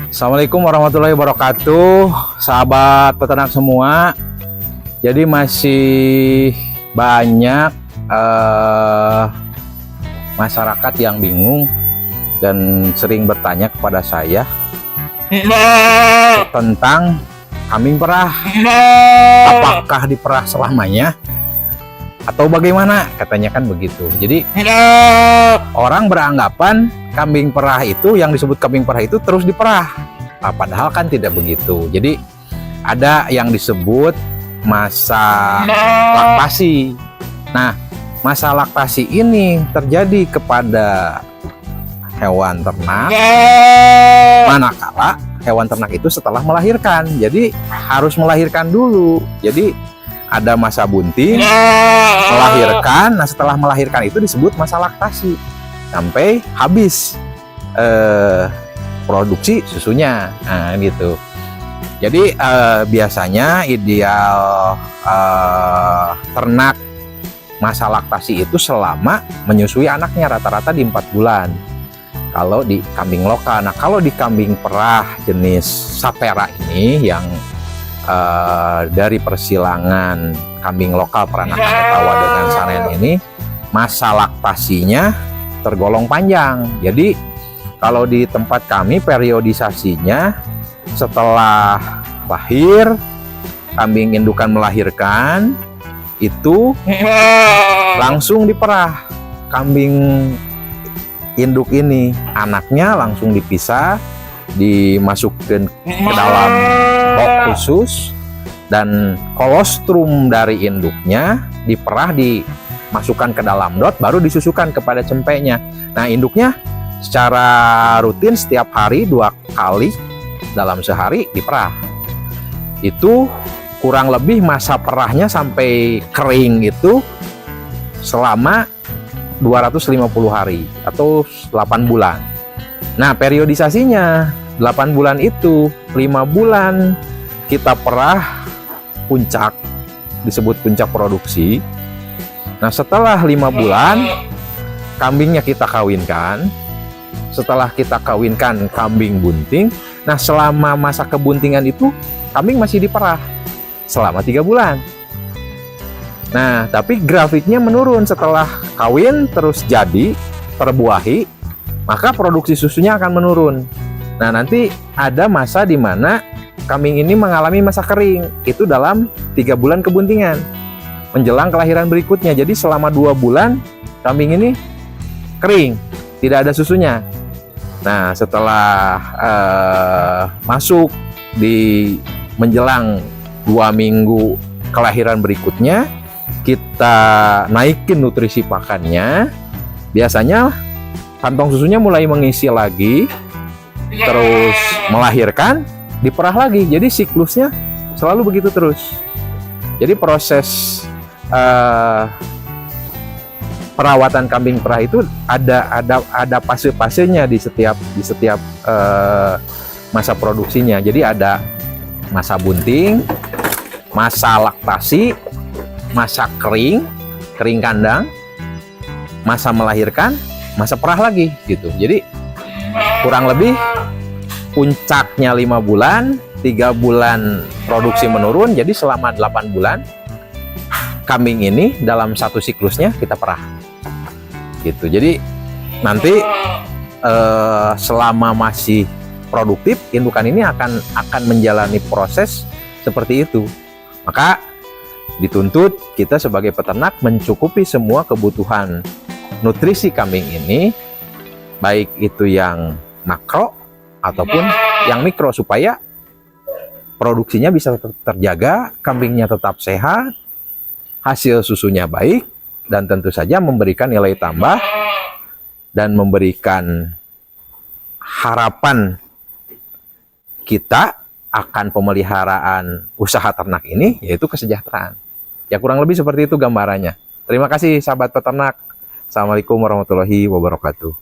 Assalamualaikum warahmatullahi wabarakatuh, sahabat peternak semua. Jadi masih banyak masyarakat yang bingung dan sering bertanya kepada saya tentang kambing perah. Apakah diperah selamanya atau bagaimana? Katanya kan begitu. Jadi orang beranggapan kambing perah itu, yang disebut kambing perah itu terus diperah. Nah, padahal kan tidak begitu. Jadi ada yang disebut masa laktasi. Nah, masa laktasi ini terjadi kepada hewan ternak manakala hewan ternak itu setelah melahirkan. Jadi harus melahirkan dulu. Jadi ada masa bunting, melahirkan. Nah, setelah melahirkan itu disebut masa laktasi sampai habis produksi susunya. Nah, gitu. Jadi biasanya ideal ternak masa laktasi itu selama menyusui anaknya, rata-rata di 4 bulan. Kalau di kambing lokal. Nah, kalau di kambing perah jenis Sapera ini yang dari persilangan kambing lokal Peranak Tawa dengan Sanen ini, masa laktasinya tergolong panjang. Jadi kalau di tempat kami periodisasinya setelah lahir, kambing indukan melahirkan, itu langsung diperah. Kambing induk ini anaknya langsung dipisah, dimasukkan ke dalam box khusus, dan kolostrum dari induknya diperah, dimasukkan ke dalam dot, baru disusukan kepada cempeknya. Nah, induknya secara rutin setiap hari 2 kali dalam sehari diperah. Itu kurang lebih masa perahnya sampai kering itu selama 250 hari atau 8 bulan. Nah, periodisasinya 8 bulan itu 5 bulan kita perah puncak, disebut puncak produksi. Nah, setelah 5 bulan kambingnya kita kawinkan. Setelah kita kawinkan kambing bunting, nah selama masa kebuntingan itu kambing masih diperah selama 3 bulan. Nah, tapi grafiknya menurun setelah kawin terus jadi, terbuahi, maka produksi susunya akan menurun. Nah, nanti ada masa di mana kambing ini mengalami masa kering, itu dalam 3 bulan kebuntingan menjelang kelahiran berikutnya. Jadi selama 2 bulan kambing ini kering, tidak ada susunya. Nah, setelah masuk di menjelang 2 minggu kelahiran berikutnya, kita naikin nutrisi pakannya. Biasanya kantong susunya mulai mengisi lagi, terus melahirkan, diperah lagi. Jadi siklusnya selalu begitu terus. Jadi proses perawatan kambing perah itu ada fase-fasenya di setiap masa produksinya. Jadi ada masa bunting, masa laktasi, masa kering kandang, masa melahirkan, masa perah lagi gitu. Jadi kurang lebih puncaknya 5 bulan, 3 bulan produksi menurun. Jadi selama 8 bulan kambing ini dalam satu siklusnya kita perah gitu. Jadi nanti selama masih produktif, indukan ini akan menjalani proses seperti itu. Maka dituntut kita sebagai peternak mencukupi semua kebutuhan nutrisi kambing ini, baik itu yang makro ataupun yang mikro, supaya produksinya bisa terjaga, kambingnya tetap sehat, hasil susunya baik, dan tentu saja memberikan nilai tambah dan memberikan harapan kita akan pemeliharaan usaha ternak ini, yaitu kesejahteraan. Ya, kurang lebih seperti itu gambarannya. Terima kasih sahabat peternak. Assalamualaikum warahmatullahi wabarakatuh.